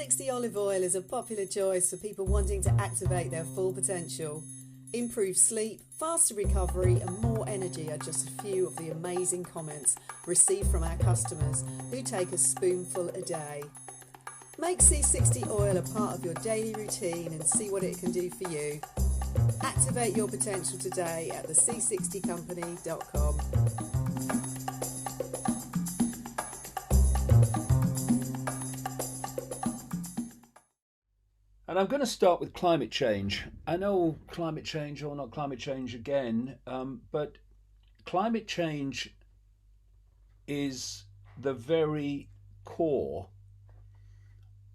C60 olive oil is a popular choice for people wanting to activate their full potential. Improved sleep, faster recovery and more energy are just a few of the amazing comments received from our customers who take a spoonful a day. Make C60 oil a part of your daily routine and see what it can do for you. Activate your potential today at thec60company.com. And I'm going to start with climate change. I know climate change or not climate change again, but climate change is the very core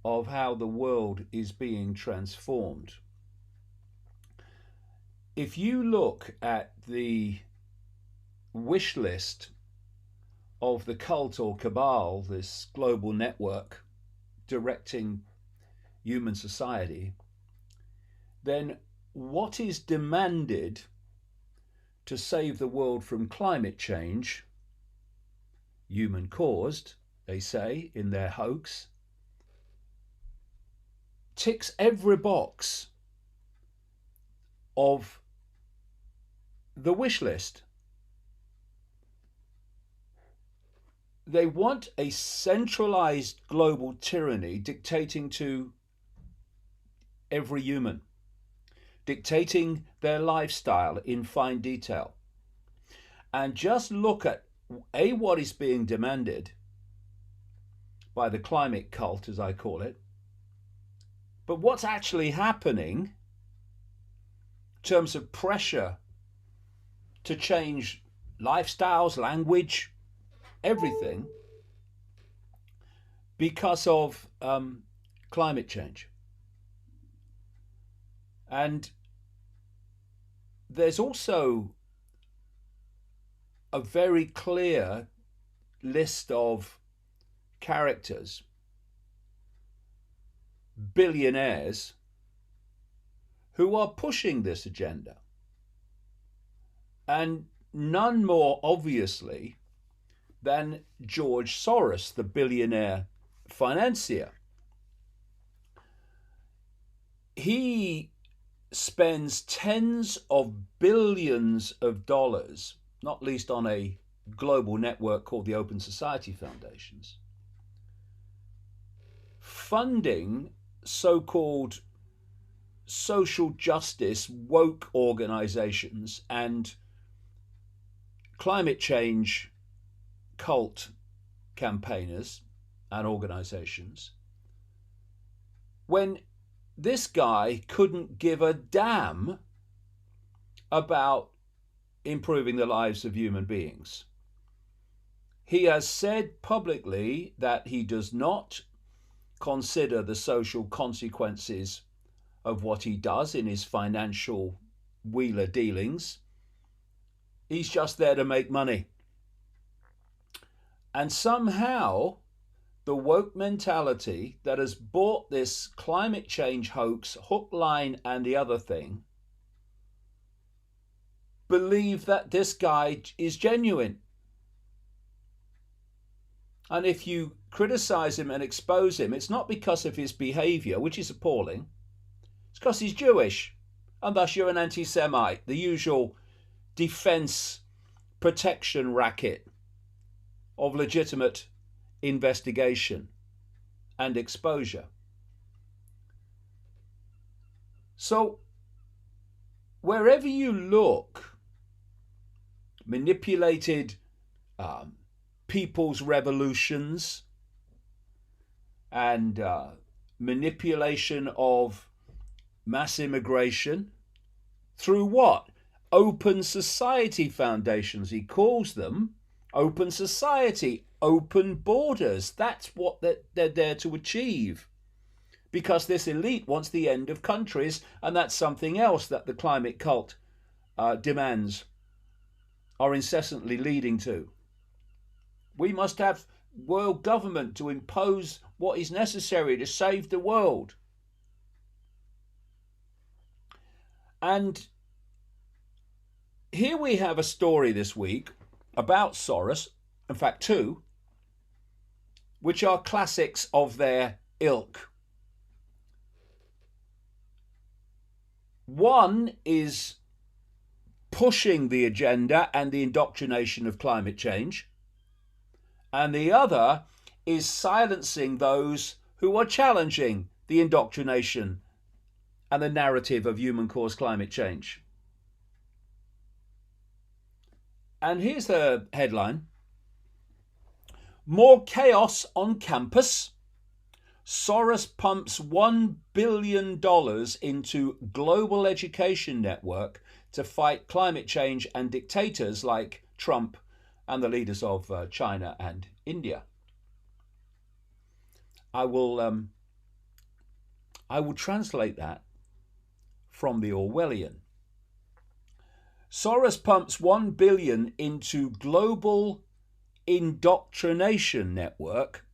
of how the world is being transformed. If you look at the wish list of the cult or cabal, this global network directing human society, then what is demanded to save the world from climate change, human caused, they say in their hoax, ticks every box of the wish list. They want a centralized global tyranny dictating to every human, dictating their lifestyle in fine detail. And just look at what is being demanded by the climate cult, as I call it, but what's actually happening in terms of pressure to change lifestyles, language, everything because of climate change. And there's also a very clear list of characters, billionaires, who are pushing this agenda. And none more obviously than George Soros, the billionaire financier. He spends tens of billions of dollars, not least on a global network called the Open Society Foundations, funding so-called social justice woke organizations and climate change cult campaigners and organizations, when this guy couldn't give a damn about improving the lives of human beings. He has said publicly that he does not consider the social consequences of what he does in his financial wheeler dealings. He's just there to make money. And somehow the woke mentality that has bought this climate change hoax, hook, line, and the other thing, believe that this guy is genuine. And if you criticize him and expose him, it's not because of his behavior, which is appalling. It's because he's Jewish, and thus you're an anti-Semite, the usual defense protection racket of legitimate investigation and exposure. So wherever you look, manipulated people's revolutions and manipulation of mass immigration through what? Open society foundations, he calls them. Open society, open borders. That's what they're there to achieve. Because this elite wants the end of countries, and that's something else that the climate cult demands are incessantly leading to. We must have world government to impose what is necessary to save the world. And here we have a story this week about Soros, in fact two, which are classics of their ilk. One is pushing the agenda and the indoctrination of climate change, and the other is silencing those who are challenging the indoctrination and the narrative of human-caused climate change. And here's the headline: More chaos on campus. Soros pumps $1 billion into global education network to fight climate change and dictators like Trump and the leaders of China and India. I will translate that from the Orwellian. Soros pumps $1 billion into global indoctrination network,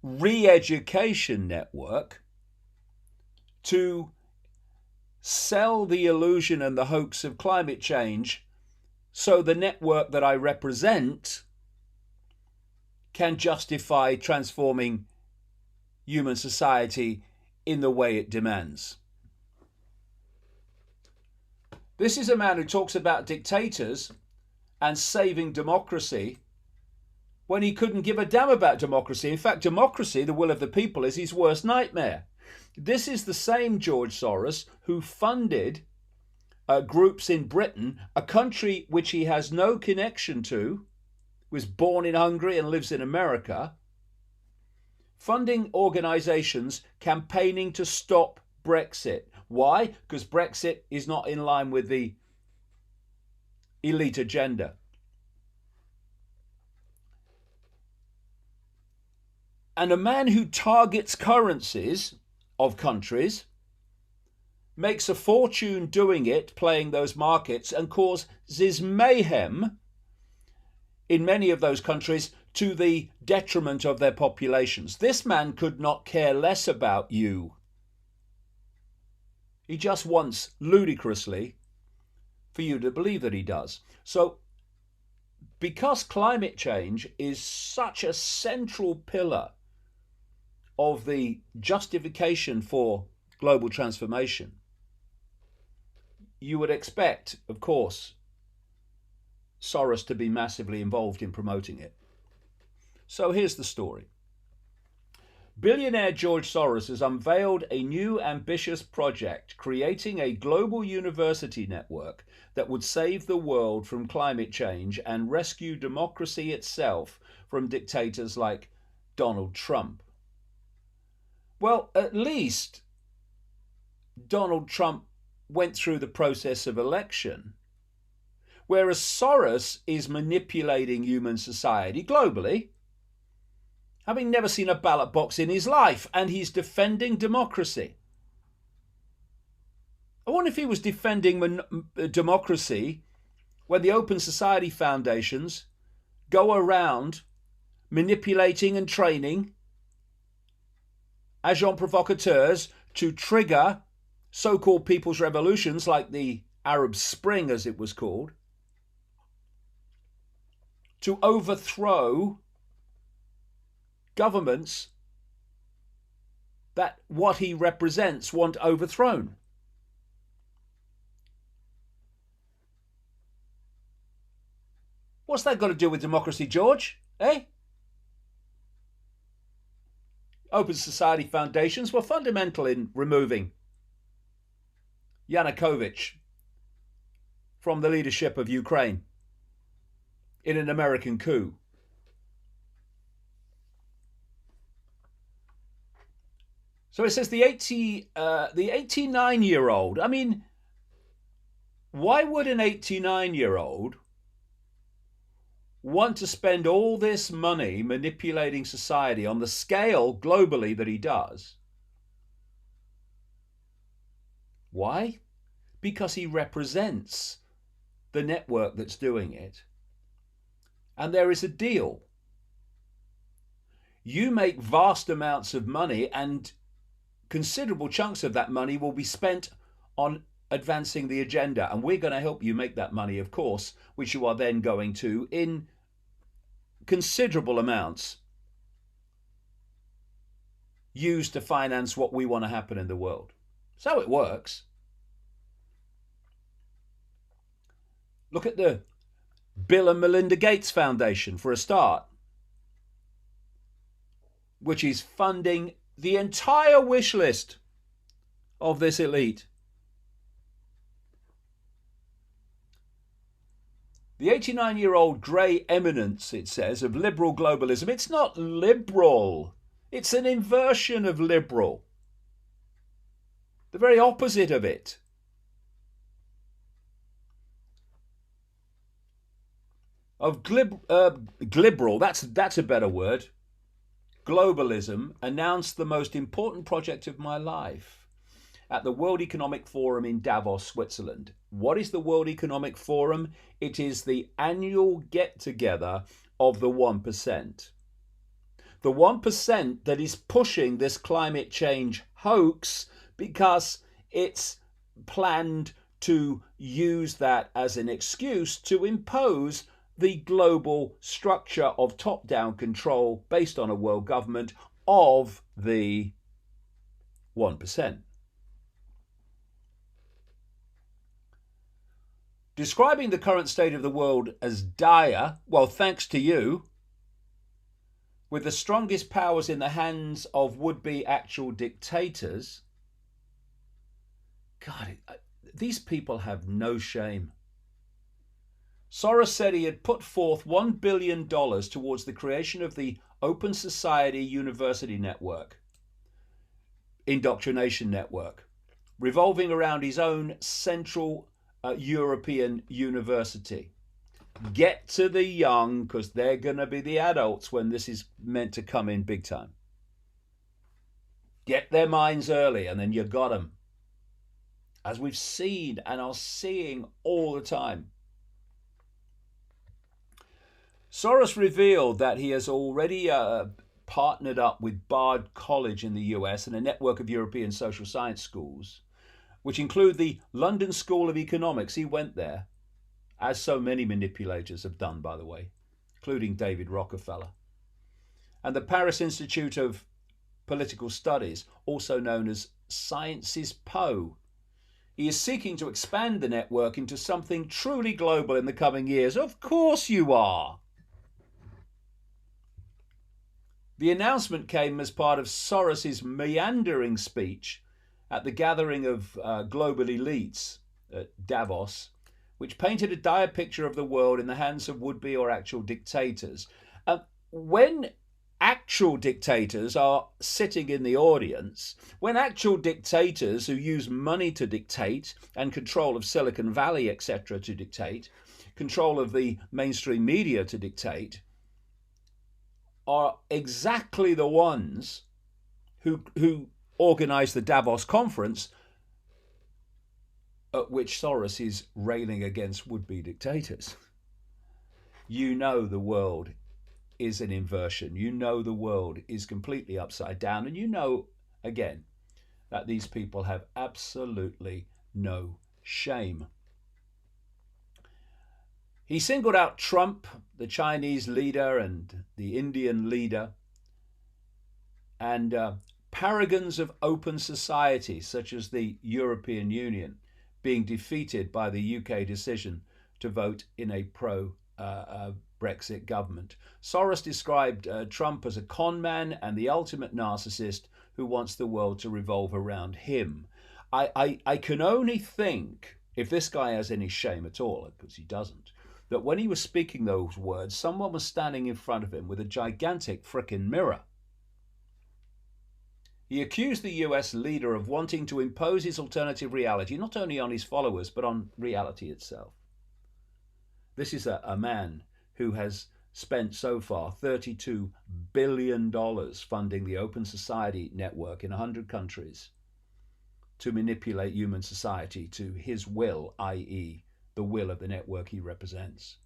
re-education network, to sell the illusion and the hoax of climate change, so the network that I represent can justify transforming human society in the way it demands. This is a man who talks about dictators and saving democracy when he couldn't give a damn about democracy. In fact, democracy, the will of the people, is his worst nightmare. This is the same George Soros who funded groups in Britain, a country which he has no connection to, was born in Hungary and lives in America, funding organisations campaigning to stop Brexit. Why? Because Brexit is not in line with the elite agenda. And a man who targets currencies of countries, makes a fortune doing it, playing those markets, and causes mayhem in many of those countries to the detriment of their populations. This man could not care less about you. He just wants, ludicrously, for you to believe that he does. So, because climate change is such a central pillar of the justification for global transformation, you would expect, of course, Soros to be massively involved in promoting it. So here's the story. Billionaire George Soros has unveiled a new ambitious project, creating a global university network that would save the world from climate change and rescue democracy itself from dictators like Donald Trump. Well, at least Donald Trump went through the process of election, whereas Soros is manipulating human society globally, having never seen a ballot box in his life, and he's defending democracy. I wonder if he was defending democracy when the Open Society Foundations go around manipulating and training agents provocateurs to trigger so-called people's revolutions like the Arab Spring, as it was called, to overthrow governments that what he represents want overthrown. What's that got to do with democracy, George? Eh? Open Society Foundations were fundamental in removing Yanukovych from the leadership of Ukraine in an American coup. So it says the 89-year-old. I mean, why would an 89-year-old want to spend all this money manipulating society on the scale globally that he does? Why? Because he represents the network that's doing it. And there is a deal. You make vast amounts of money, and considerable chunks of that money will be spent on advancing the agenda. And we're going to help you make that money, of course, which you are then going to, in considerable amounts, use to finance what we want to happen in the world. So it works. Look at the Bill and Melinda Gates Foundation, for a start, which is funding the entire wish list of this elite. The 89-year-old grey eminence, it says, of liberal globalism. It's not liberal. It's an inversion of liberal. The very opposite of it. Of glibral, that's a better word. Globalism announced the most important project of my life at the World Economic Forum in Davos, Switzerland. What is the World Economic Forum? It is the annual get-together of the 1%. The 1% that is pushing this climate change hoax because it's planned to use that as an excuse to impose the global structure of top-down control based on a world government of the 1%. Describing the current state of the world as dire, well, thanks to you, with the strongest powers in the hands of would-be actual dictators. God, these people have no shame. Soros said he had put forth $1 billion towards the creation of the Open Society University Network, indoctrination network, revolving around his own Central European University. Get to the young, because they're going to be the adults when this is meant to come in big time. Get their minds early, and then you got them. As we've seen and are seeing all the time. Soros revealed that he has already partnered up with Bard College in the US and a network of European social science schools, which include the London School of Economics. He went there, as so many manipulators have done, by the way, including David Rockefeller, and the Paris Institute of Political Studies, also known as Sciences Po. He is seeking to expand the network into something truly global in the coming years. Of course you are. The announcement came as part of Soros's meandering speech at the gathering of global elites at Davos, which painted a dire picture of the world in the hands of would-be or actual dictators. When actual dictators are sitting in the audience, when actual dictators who use money to dictate and control of Silicon Valley, etc., to dictate, control of the mainstream media to dictate, are exactly the ones who organised the Davos conference at which Soros is railing against would-be dictators. You know the world is an inversion. You know the world is completely upside down. And you know, again, that these people have absolutely no shame. He singled out Trump, the Chinese leader, and the Indian leader, and paragons of open society, such as the European Union, being defeated by the UK decision to vote in a pro-Brexit government. Soros described Trump as a con man and the ultimate narcissist who wants the world to revolve around him. I can only think, if this guy has any shame at all, because he doesn't, that when he was speaking those words, someone was standing in front of him with a gigantic frickin' mirror. He accused the US leader of wanting to impose his alternative reality, not only on his followers, but on reality itself. This is a man who has spent so far $32 billion funding the Open Society Network in 100 countries to manipulate human society to his will, i.e., the will of the network he represents.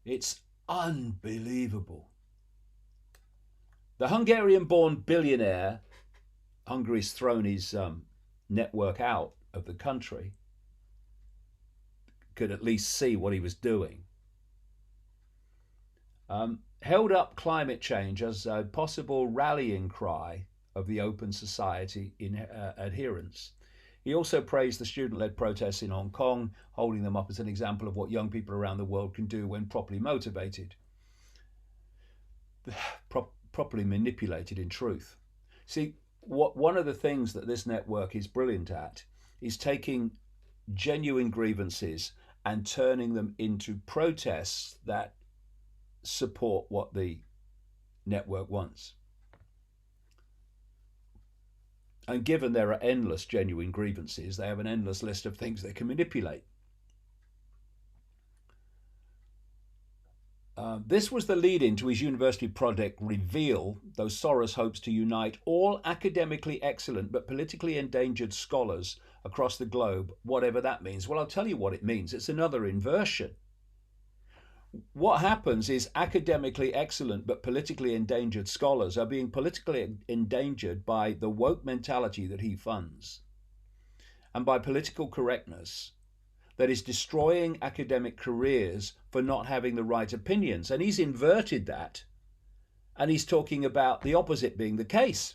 It's unbelievable. The Hungarian-born billionaire, Hungary's thrown his network out of the country, could at least see what he was doing, held up climate change as a possible rallying cry of the Open Society adherents. He also praised the student-led protests in Hong Kong, holding them up as an example of what young people around the world can do when properly motivated. Properly manipulated, in truth. See, one of the things that this network is brilliant at is taking genuine grievances and turning them into protests that support what the network wants. And given there are endless genuine grievances, they have an endless list of things they can manipulate. This was the lead-in to his university project Reveal, though Soros hopes to unite all academically excellent but politically endangered scholars across the globe, whatever that means. Well, I'll tell you what it means. It's another inversion. What happens is academically excellent but politically endangered scholars are being politically endangered by the woke mentality that he funds and by political correctness that is destroying academic careers for not having the right opinions. And he's inverted that, and he's talking about the opposite being the case.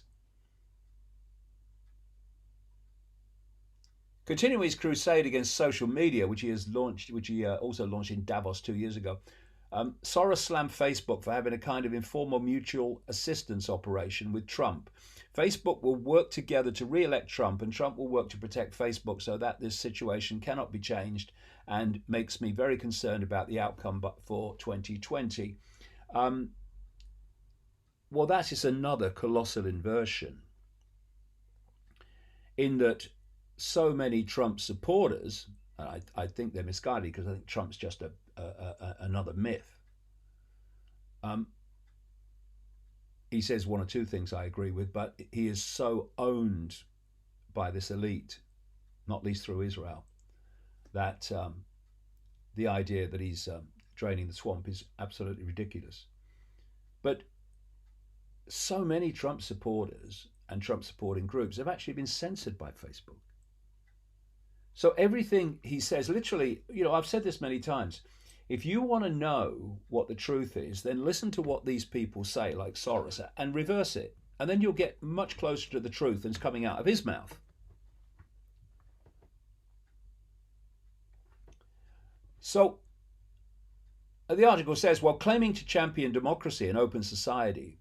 Continuing his crusade against social media, which he also launched in Davos 2 years ago, Soros slammed Facebook for having a kind of informal mutual assistance operation with Trump. Facebook will work together to re-elect Trump, and Trump will work to protect Facebook so that this situation cannot be changed, and makes me very concerned about the outcome for 2020. Well, that's just another colossal inversion, in that so many Trump supporters, and I think they're misguided because I think Trump's just another myth. He says one or two things I agree with, but he is so owned by this elite, not least through Israel, that the idea that he's draining the swamp is absolutely ridiculous. But so many Trump supporters and Trump supporting groups have actually been censored by Facebook. So everything he says, literally, I've said this many times, if you want to know what the truth is, then listen to what these people say, like Soros, and reverse it. And then you'll get much closer to the truth than's coming out of his mouth. So the article says, while claiming to champion democracy and open society,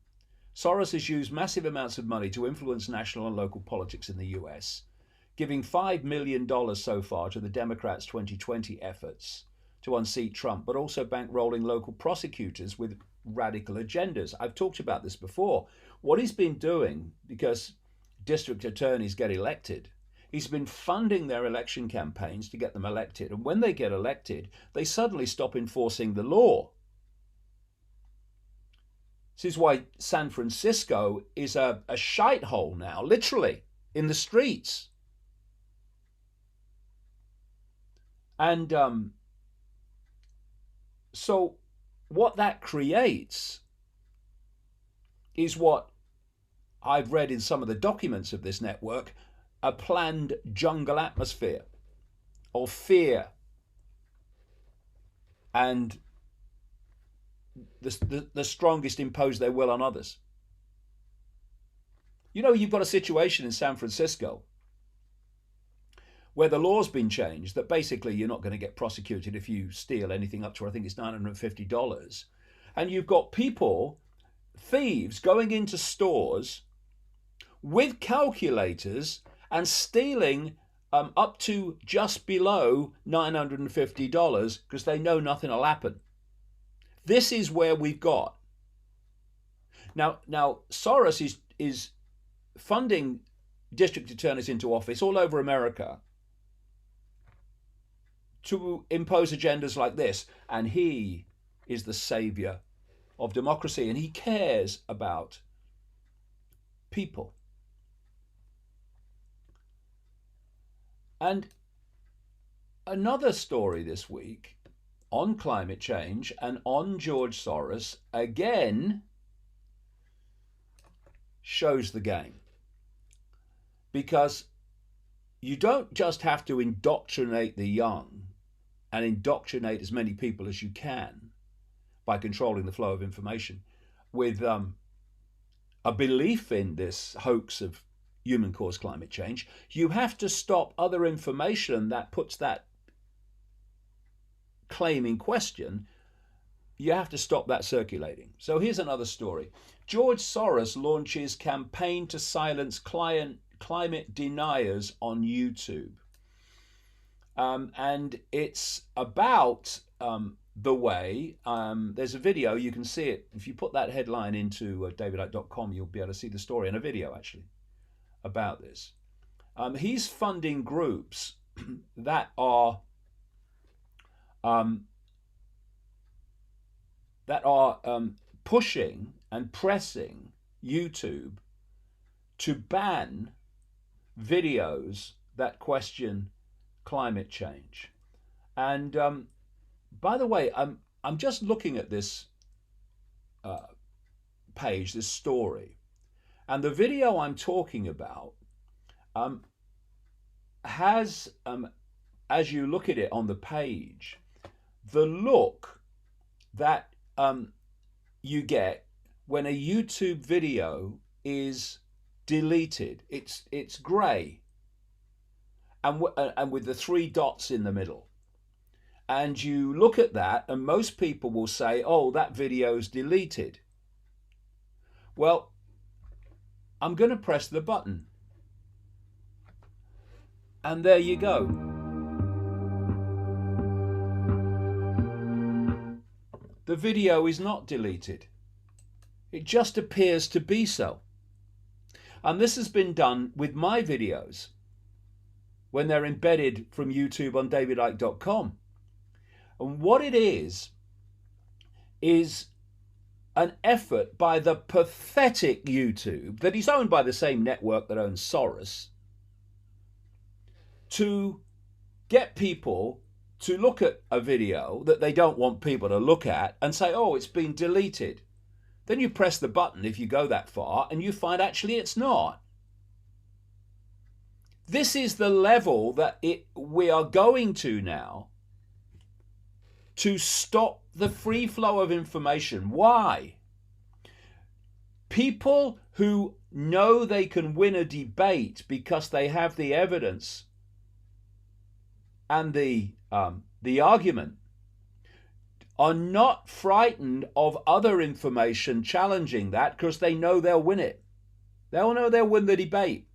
Soros has used massive amounts of money to influence national and local politics in the US, giving $5 million so far to the Democrats' 2020 efforts to unseat Trump, but also bankrolling local prosecutors with radical agendas. I've talked about this before. What he's been doing, because district attorneys get elected, he's been funding their election campaigns to get them elected. And when they get elected, they suddenly stop enforcing the law. This is why San Francisco is a shithole now, literally, in the streets. And so what that creates is what I've read in some of the documents of this network, a planned jungle atmosphere of fear and the strongest impose their will on others. You've got a situation in San Francisco where the law's been changed that basically you're not going to get prosecuted if you steal anything up to, I think it's $950. And you've got people, thieves, going into stores with calculators and stealing up to just below $950 because they know nothing will happen. This is where we've got. Now Soros is funding district attorneys into office all over America to impose agendas like this. And he is the savior of democracy, and he cares about people. And another story this week on climate change and on George Soros, again, shows the game. Because you don't just have to indoctrinate the young and indoctrinate as many people as you can by controlling the flow of information with a belief in this hoax of human-caused climate change, you have to stop other information that puts that claim in question. You have to stop that circulating. So here's another story. George Soros launches campaign to silence climate deniers on YouTube. And it's about the way, there's a video, you can see it. If you put that headline into davidicke.com, you'll be able to see the story and a video actually about this. He's funding groups that are pushing and pressing YouTube to ban videos that question climate change. And by the way, I'm just looking at this page, this story, and the video I'm talking about has, as you look at it on the page, the look that you get when a YouTube video is deleted. It's grey and with the 3 dots in the middle. And you look at that and most people will say, oh, that video's deleted. Well, I'm going to press the button. And there you go. The video is not deleted. It just appears to be so. And this has been done with my videos when they're embedded from YouTube on davidicke.com. And what it is an effort by the pathetic YouTube, that is owned by the same network that owns Soros, to get people to look at a video that they don't want people to look at and say, oh, it's been deleted. Then you press the button if you go that far and you find actually it's not. This is the level that we are going to now to stop the free flow of information. Why? People who know they can win a debate because they have the evidence and the argument are not frightened of other information challenging that because they know they'll win it. They'll know they'll win the debate.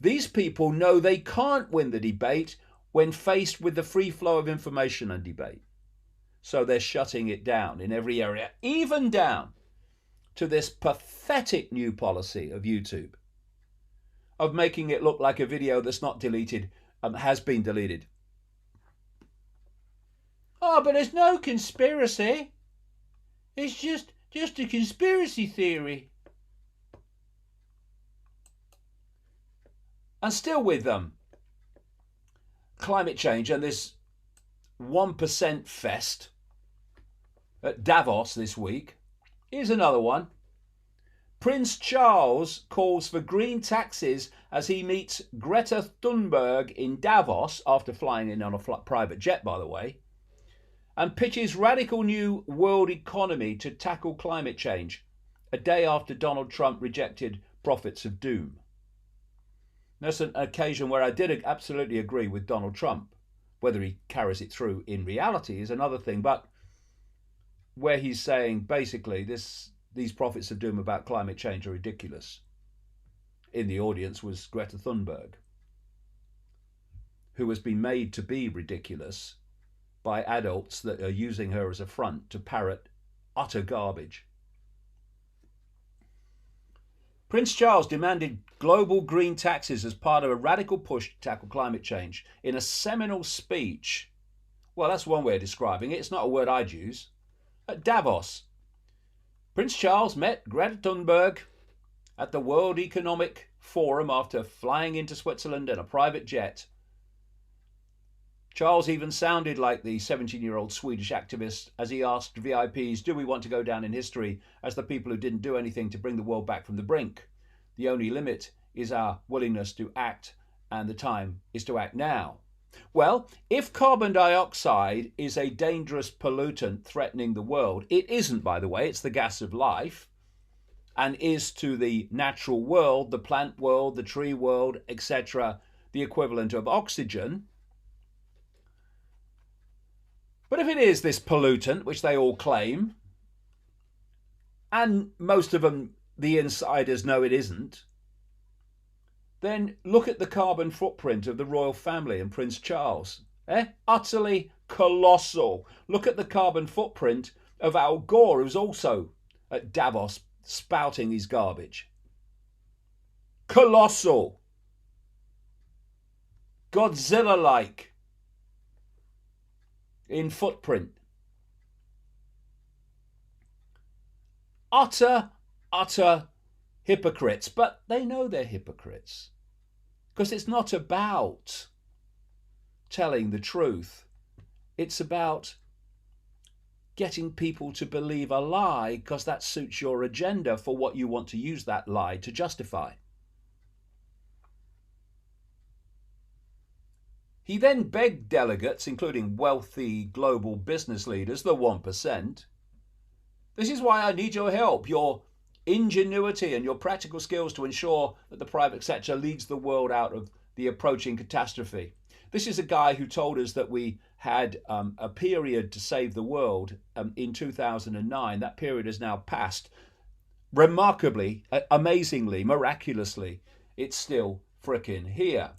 These people know they can't win the debate when faced with the free flow of information and debate. So they're shutting it down in every area, even down to this pathetic new policy of YouTube of making it look like a video that's not deleted has been deleted. Oh, but there's no conspiracy. It's just a conspiracy theory. And still with climate change and this 1% fest at Davos this week, here's another one. Prince Charles calls for green taxes as he meets Greta Thunberg in Davos, after flying in on a private jet, by the way, and pitches radical new world economy to tackle climate change, a day after Donald Trump rejected prophets of doom. That's an occasion where I did absolutely agree with Donald Trump. Whether he carries it through in reality is another thing, but where he's saying basically these prophets of doom about climate change are ridiculous. In the audience was Greta Thunberg, who has been made to be ridiculous by adults that are using her as a front to parrot utter garbage. Prince Charles demanded global green taxes as part of a radical push to tackle climate change in a seminal speech. Well, that's one way of describing it. It's not a word I'd use. At Davos, Prince Charles met Greta Thunberg at the World Economic Forum after flying into Switzerland in a private jet. Charles even sounded like the 17-year-old Swedish activist as he asked VIPs, do we want to go down in history as the people who didn't do anything to bring the world back from the brink? The only limit is our willingness to act, and the time is to act now. Well, if carbon dioxide is a dangerous pollutant threatening the world, it isn't, by the way, it's the gas of life. and is to the natural world, the plant world, the tree world, etc., the equivalent of oxygen. But if it is this pollutant, which they all claim, and most of them, the insiders, know it isn't, then look at the carbon footprint of the royal family and Prince Charles. Utterly colossal. Look at the carbon footprint of Al Gore, who's also at Davos spouting his garbage. Colossal. Godzilla-like in footprint. Utter hypocrites. But they know they're hypocrites, because it's not about telling the truth. It's about getting people to believe a lie because that suits your agenda for what you want to use that lie to justify. He then begged delegates, including wealthy global business leaders, the 1%, this is why I need your help, your ingenuity and your practical skills to ensure that the private sector leads the world out of the approaching catastrophe. This is a guy who told us that we had a period to save the world in 2009. That period has now passed. Remarkably, amazingly, miraculously, it's still frickin' here.